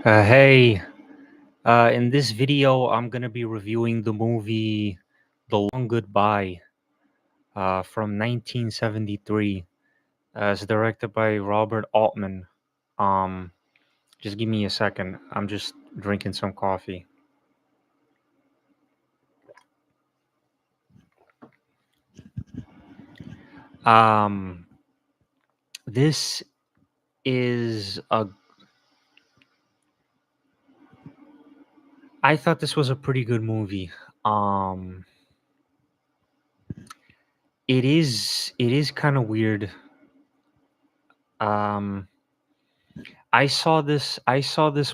Hey, in this video, I'm gonna be reviewing the movie The Long Goodbye from 1973, as directed by Robert Altman. Um, just give me a second. I'm just drinking some coffee. Um, this is a. I thought this was a pretty good movie. Um, it is kind of weird. Um, I saw this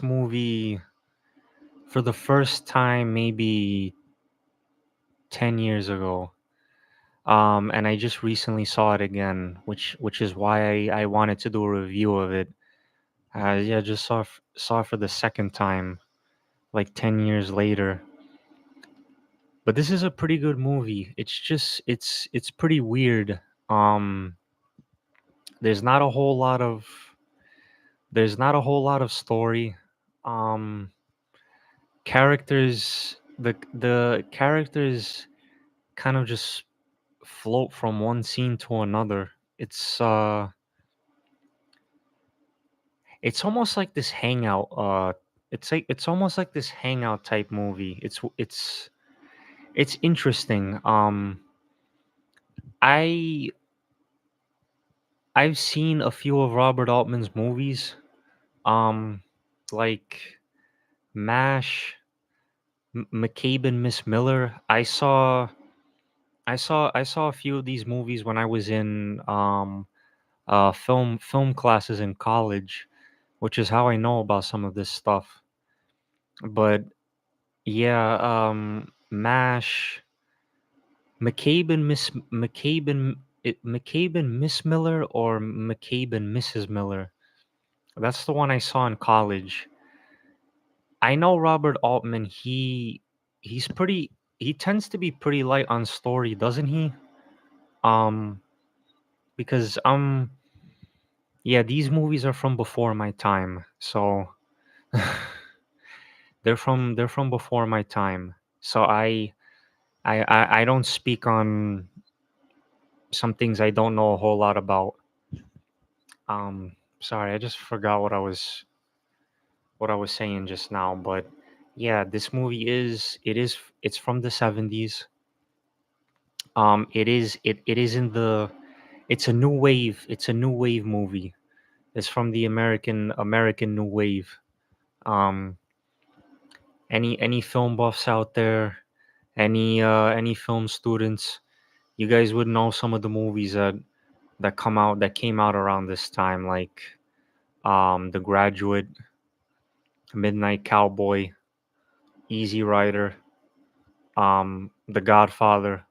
movie for the first time maybe 10 years ago. And I just recently saw it again, which is why I wanted to do a review of it. Yeah, just saw it for the second time, like 10 years later. But this is a pretty good movie. It's pretty weird. Um, there's not a whole lot of there's not a whole lot of story. Um, the characters kind of just float from one scene to another. It's almost like this hangout. It's almost like this hangout type movie. It's interesting. I I've seen a few of Robert Altman's movies. Um, like Mash, McCabe and Miss Miller. I saw a few of these movies when I was in film classes in college, which is how I know about some of this stuff. But yeah, Mash, McCabe and Miss Miller, or McCabe and Mrs. Miller. That's the one I saw in college. I know Robert Altman. He's pretty. He tends to be pretty light on story, doesn't he? Um, because yeah, these movies are from before my time, so they're from before my time. So I don't speak on some things I don't know a whole lot about. Sorry, I just forgot what I was saying just now, but yeah, this movie it's from the 70s. It is in the it's a new wave movie. It's from the American new wave. Um, any film buffs out there, any film students, you guys would know some of the movies that came out around this time, like The Graduate, Midnight Cowboy, Easy Rider, The Godfather,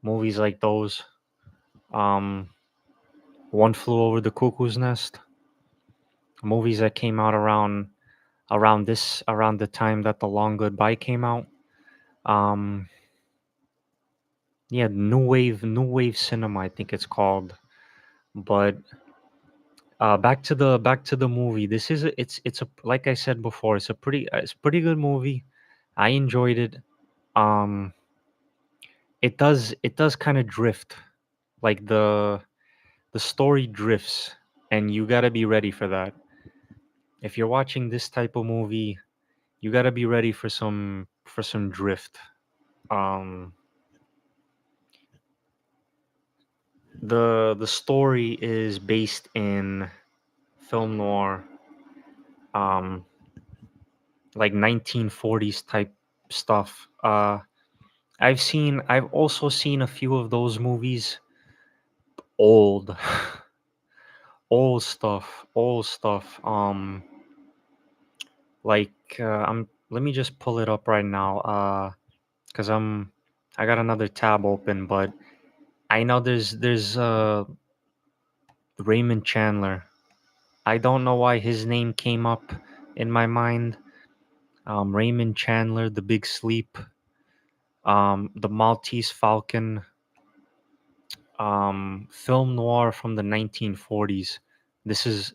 movies like those. Um, One Flew Over the Cuckoo's Nest, movies that came out around the time that The Long Goodbye came out. Um, yeah, new wave cinema, I think it's called. But back to the movie. It's a like I said before, it's a pretty good movie. I enjoyed it. Um, it does kind of drift, like the story drifts, and you gotta be ready for that. If you're watching this type of movie, you gotta be ready for some drift. Um, the story is based in film noir, um, like 1940s type stuff. I've also seen a few of those movies. Old, old stuff. Like I'm. Let me just pull it up right now. Cause I got another tab open, but I know there's Raymond Chandler. I don't know why his name came up in my mind. Raymond Chandler, The Big Sleep, The Maltese Falcon, film noir from the 1940s. This is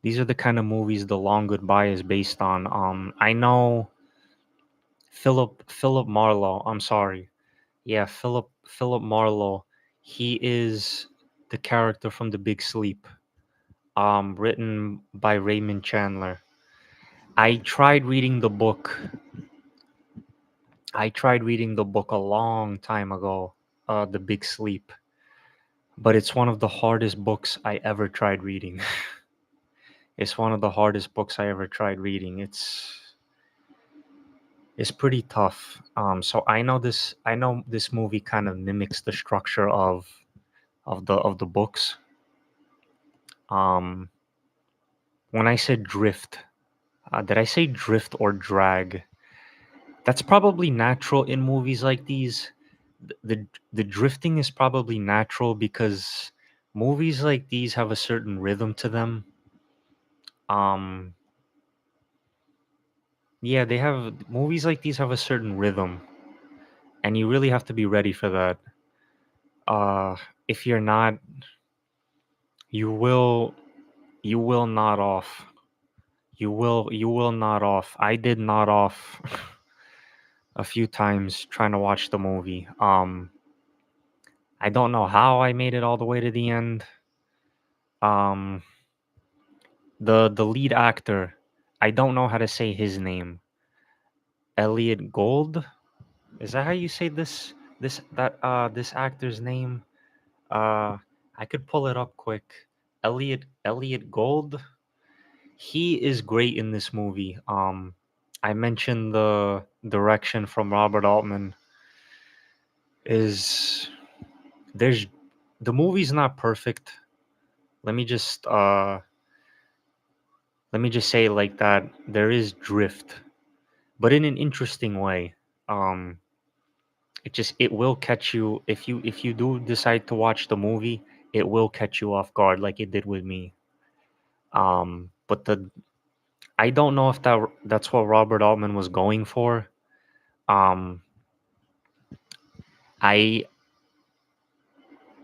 These are the kind of movies The Long Goodbye is based on. I know Philip Marlowe. I'm sorry. Yeah, Philip Marlowe. He is the character from The Big Sleep. Written by Raymond Chandler. I tried reading the book. I tried reading the book a long time ago. The Big Sleep, but it's one of the hardest books I ever tried reading. It's one of the hardest books I ever tried reading. It's pretty tough. So I know this movie kind of mimics the structure of the books. Um, when I said drift, did I say drift or drag? That's probably natural in movies like these. The drifting is probably natural because movies like these have a certain rhythm to them. Um, yeah, they have movies like these have a certain rhythm, and you really have to be ready for that. Uh, if you're not, you will you will nod off. You will nod off. I did nod off a few times trying to watch the movie. I don't know how I made it all the way to the end. Um, the lead actor, I don't know how to say his name. Elliot Gold? Is that how you say this actor's name? Uh, I could pull it up quick. Elliot Gold. He is great in this movie. I mentioned the direction from Robert Altman is there's the movie's not perfect. Let me just uh let me just say it like that. There is drift, but in an interesting way. Um it will catch you if you do decide to watch the movie, it will catch you off guard like it did with me. But the I don't know if that's what Robert Altman was going for. Um I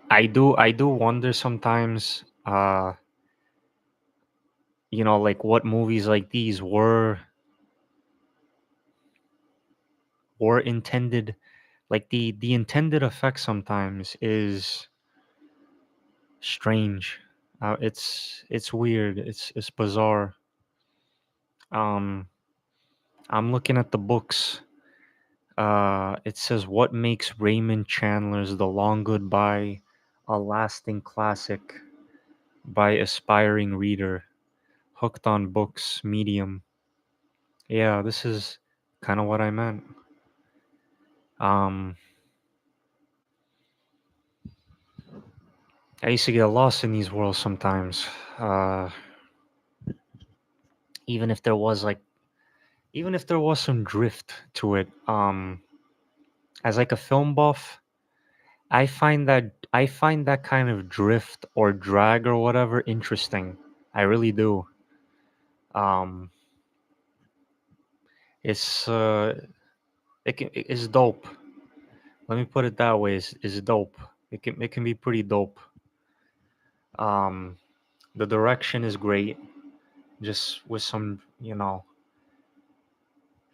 I do wonder sometimes like what movies like these were intended, like the intended effect sometimes is strange. It's weird. It's bizarre. Um I'm looking at the books. It says what makes Raymond Chandler's The Long Goodbye a lasting classic by aspiring reader, hooked on books, medium. Yeah, this is kind of what I meant. Um, I used to get lost in these worlds sometimes. Uh, even if there was like, even if there was some drift to it. As like a film buff, I find that kind of drift or drag or whatever interesting. I really do. Um, it's it's dope. Let me put it that way. It's dope. It can be pretty dope. Um, the direction is great. Just with some, you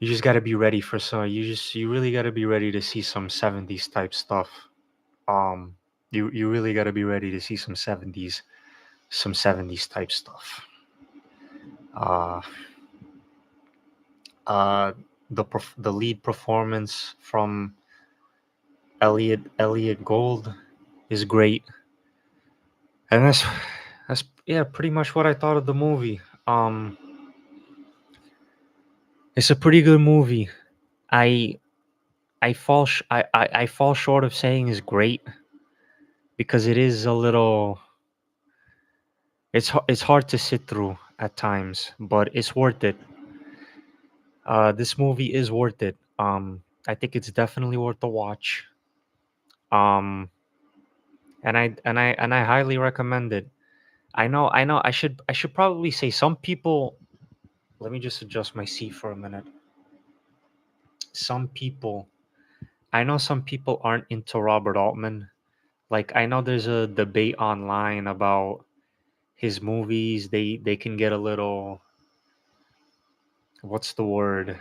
just got to be ready for some. You really got to be ready to see some 70s type stuff. Um, you really got to be ready to see some 70s type stuff. Uh, uh, the lead performance from Elliot Gold is great, and that's yeah pretty much what I thought of the movie. It's a pretty good movie. I I fall short of saying is great because it is a little it's hard to sit through at times, but it's worth it. This movie is worth it. I think it's definitely worth the watch. Um, and I highly recommend it. I know I should probably say some people. Let me just adjust my seat for a minute. Some people, I know some people aren't into Robert Altman. Like I know there's a debate online about his movies, they can get a little, what's the word?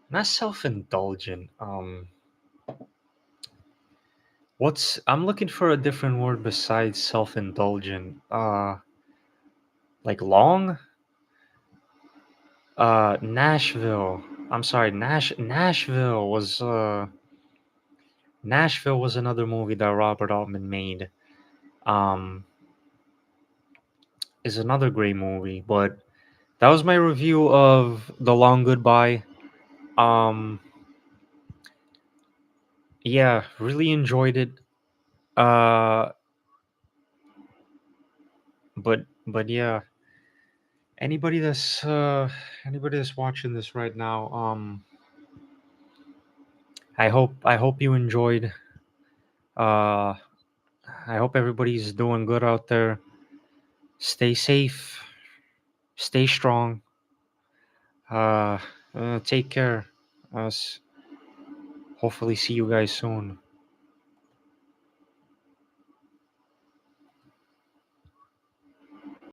Not self-indulgent. What's I'm looking for a different word besides self-indulgent. Like long? Nashville. I'm sorry, Nashville was another movie that Robert Altman made. Um, is another great movie, but that was my review of The Long Goodbye. Um, yeah, really enjoyed it. Uh, but yeah, anybody that's anybody that's watching this right now, I hope you enjoyed. Uh, I hope everybody's doing good out there. Stay safe, stay strong. Uh, take care. Hopefully see you guys soon.